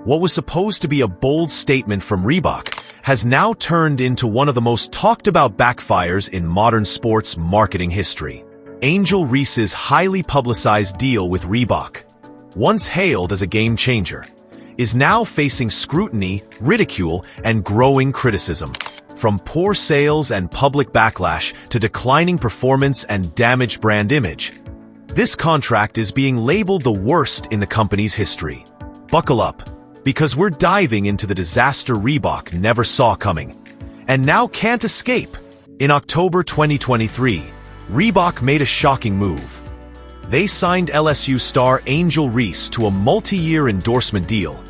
What was supposed to be a bold statement from Reebok has now turned into one of the most talked about backfires in modern sports marketing history. Angel Reese's highly publicized deal with Reebok, once hailed as a game changer, is now facing scrutiny, ridicule, and growing criticism. From poor sales and public backlash to declining performance and damaged brand image, this contract is being labeled the worst in the company's history. Buckle up, because we're diving into the disaster Reebok never saw coming, and now can't escape. In October 2023, Reebok made a shocking move. They signed LSU star Angel Reese to a multi-year endorsement deal,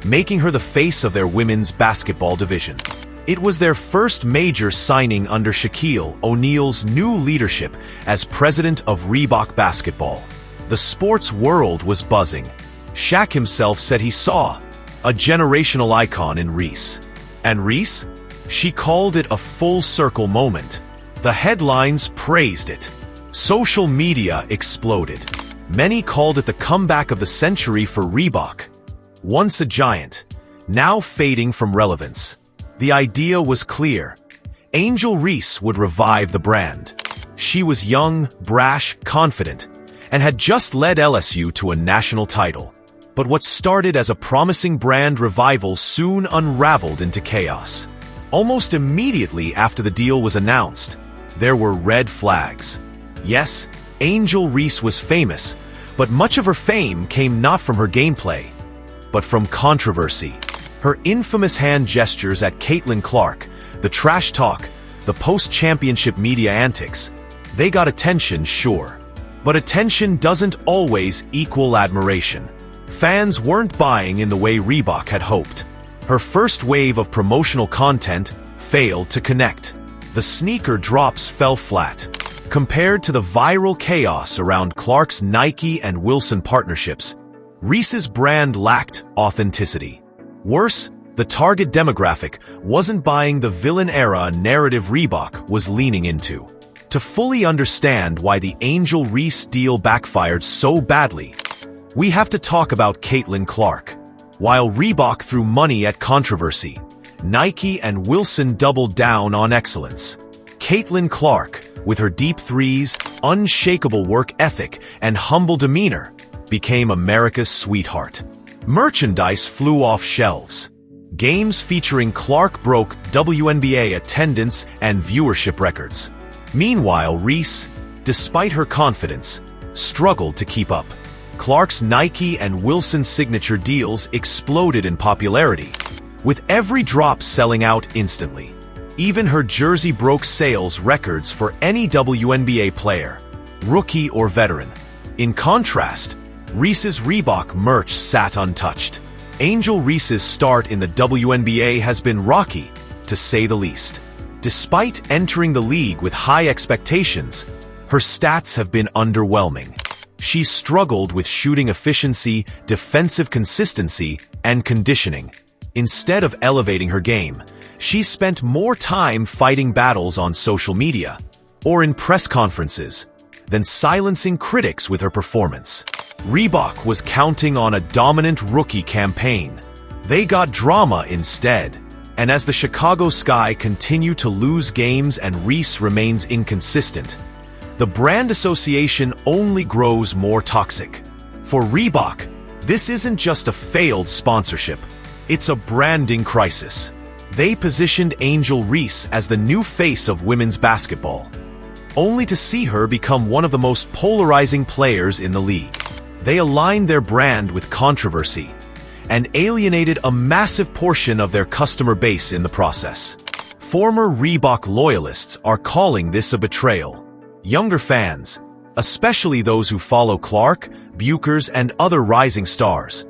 making her the face of their women's basketball division. It was their first major signing under Shaquille O'Neal's new leadership as president of Reebok Basketball. The sports world was buzzing. Shaq himself said he saw a generational icon in Reese. And Reese? She called it a full-circle moment. The headlines praised it. Social media exploded. Many called it the comeback of the century for Reebok. Once a giant, now fading from relevance. The idea was clear. Angel Reese would revive the brand. She was young, brash, confident, and had just led LSU to a national title. But what started as a promising brand revival soon unraveled into chaos. Almost immediately after the deal was announced, there were red flags. Yes, Angel Reese was famous, but much of her fame came not from her gameplay, but from controversy. Her infamous hand gestures at Caitlin Clark, the trash talk, the post-championship media antics, they got attention, sure. But attention doesn't always equal admiration. Fans weren't buying in the way Reebok had hoped. Her first wave of promotional content failed to connect. The sneaker drops fell flat. Compared to the viral chaos around Clark's Nike and Wilson partnerships, Reese's brand lacked authenticity. Worse, the target demographic wasn't buying the villain-era narrative Reebok was leaning into. To fully understand why the Angel Reese deal backfired so badly, we have to talk about Caitlin Clark. While Reebok threw money at controversy, Nike and Wilson doubled down on excellence. Caitlin Clark, with her deep threes, unshakable work ethic, and humble demeanor, became America's sweetheart. Merchandise flew off shelves. Games featuring Clark broke WNBA attendance and viewership records. Meanwhile, Reese, despite her confidence, struggled to keep up. Clark's Nike and Wilson signature deals exploded in popularity, with every drop selling out instantly. Even her jersey broke sales records for any WNBA player, rookie or veteran. In contrast, Reese's Reebok merch sat untouched. Angel Reese's start in the WNBA has been rocky, to say the least. Despite entering the league with high expectations, her stats have been underwhelming. She's struggled with shooting efficiency, defensive consistency, and conditioning. Instead of elevating her game, she's spent more time fighting battles on social media or in press conferences than silencing critics with her performance. Reebok was counting on a dominant rookie campaign. They got drama instead. And as the Chicago Sky continue to lose games and Reese remains inconsistent, the brand association only grows more toxic. For Reebok, this isn't just a failed sponsorship, it's a branding crisis. They positioned Angel Reese as the new face of women's basketball, only to see her become one of the most polarizing players in the league. They aligned their brand with controversy and alienated a massive portion of their customer base in the process. Former Reebok loyalists are calling this a betrayal. Younger fans, especially those who follow Clark, Buchers, and other rising stars,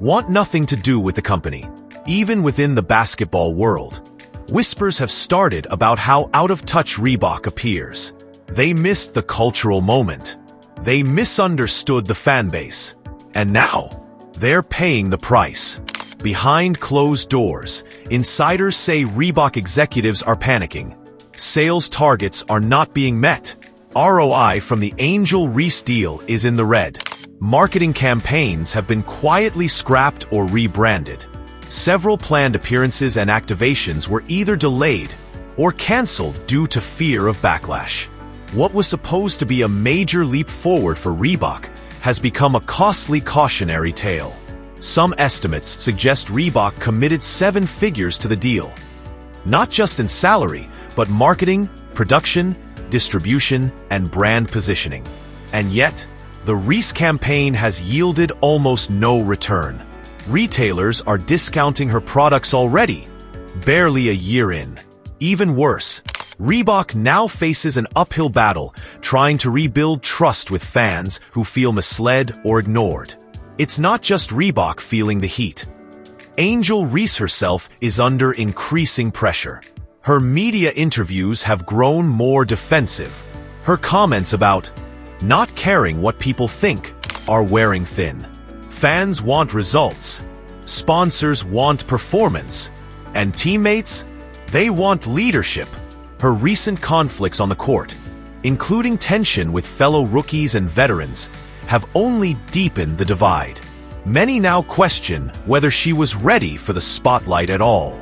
want nothing to do with the company. Even within the basketball world, whispers have started about how out-of-touch Reebok appears. They missed the cultural moment. They misunderstood the fan base. And now, they're paying the price. Behind closed doors, insiders say Reebok executives are panicking. Sales targets are not being met. ROI from the Angel Reese deal is in the red. Marketing campaigns have been quietly scrapped or rebranded. Several planned appearances and activations were either delayed or cancelled due to fear of backlash. What was supposed to be a major leap forward for Reebok has become a costly cautionary tale. Some estimates suggest Reebok committed 7 figures to the deal, not just in salary, but marketing, production, distribution, and brand positioning. And yet, the Reese campaign has yielded almost no return. Retailers are discounting her products already, barely a year in. Even worse, Reebok now faces an uphill battle trying to rebuild trust with fans who feel misled or ignored. It's not just Reebok feeling the heat. Angel Reese herself is under increasing pressure. Her media interviews have grown more defensive. Her comments about not caring what people think are wearing thin. Fans want results. Sponsors want performance. And teammates? They want leadership. Her recent conflicts on the court, including tension with fellow rookies and veterans, have only deepened the divide. Many now question whether she was ready for the spotlight at all.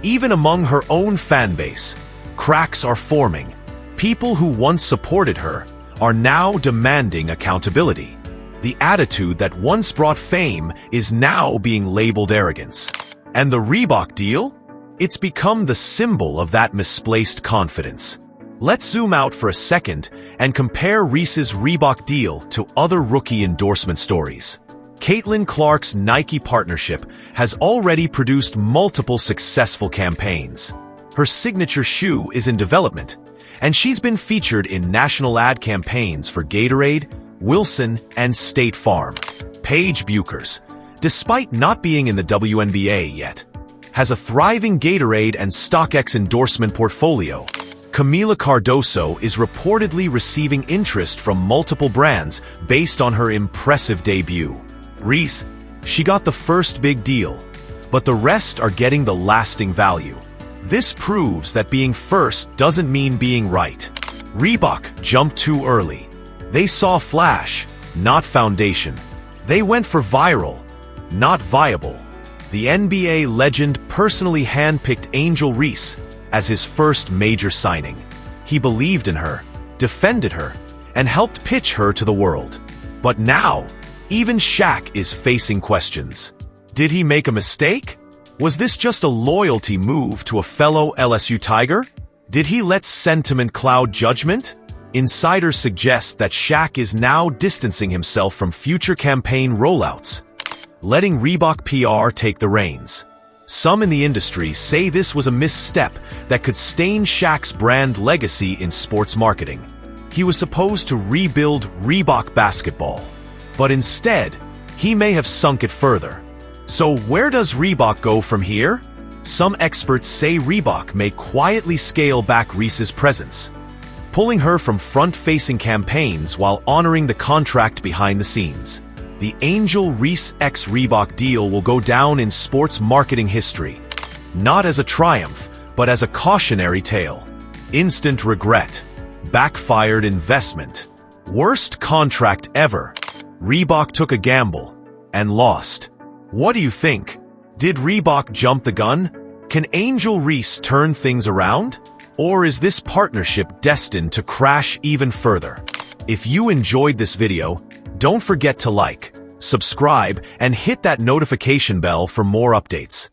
Even among her own fan base, cracks are forming. People who once supported her are now demanding accountability. The attitude that once brought fame is now being labeled arrogance. And the Reebok deal? It's become the symbol of that misplaced confidence. Let's zoom out for a second and compare Reese's Reebok deal to other rookie endorsement stories. Caitlin Clark's Nike partnership has already produced multiple successful campaigns. Her signature shoe is in development, and she's been featured in national ad campaigns for Gatorade, Wilson, and State Farm. Paige Buchers, despite not being in the WNBA yet, has a thriving Gatorade and StockX endorsement portfolio. Camila Cardoso is reportedly receiving interest from multiple brands based on her impressive debut. Reese, she got the first big deal, but the rest are getting the lasting value. This proves that being first doesn't mean being right. Reebok jumped too early. They saw flash, not foundation. They went for viral, not viable. The NBA legend personally handpicked Angel Reese as his first major signing. He believed in her, defended her, and helped pitch her to the world. But now, even Shaq is facing questions. Did he make a mistake? Was this just a loyalty move to a fellow LSU Tiger? Did he let sentiment cloud judgment? Insiders suggest that Shaq is now distancing himself from future campaign rollouts, letting Reebok PR take the reins. Some in the industry say this was a misstep that could stain Shaq's brand legacy in sports marketing. He was supposed to rebuild Reebok basketball, but instead, he may have sunk it further. So where does Reebok go from here? Some experts say Reebok may quietly scale back Reese's presence, pulling her from front-facing campaigns while honoring the contract behind the scenes. The Angel Reese x Reebok deal will go down in sports marketing history, not as a triumph, but as a cautionary tale. Instant regret. Backfired investment. Worst contract ever. Reebok took a gamble and lost. What do you think? Did Reebok jump the gun? Can Angel Reese turn things around? Or is this partnership destined to crash even further? If you enjoyed this video, don't forget to like, subscribe, and hit that notification bell for more updates.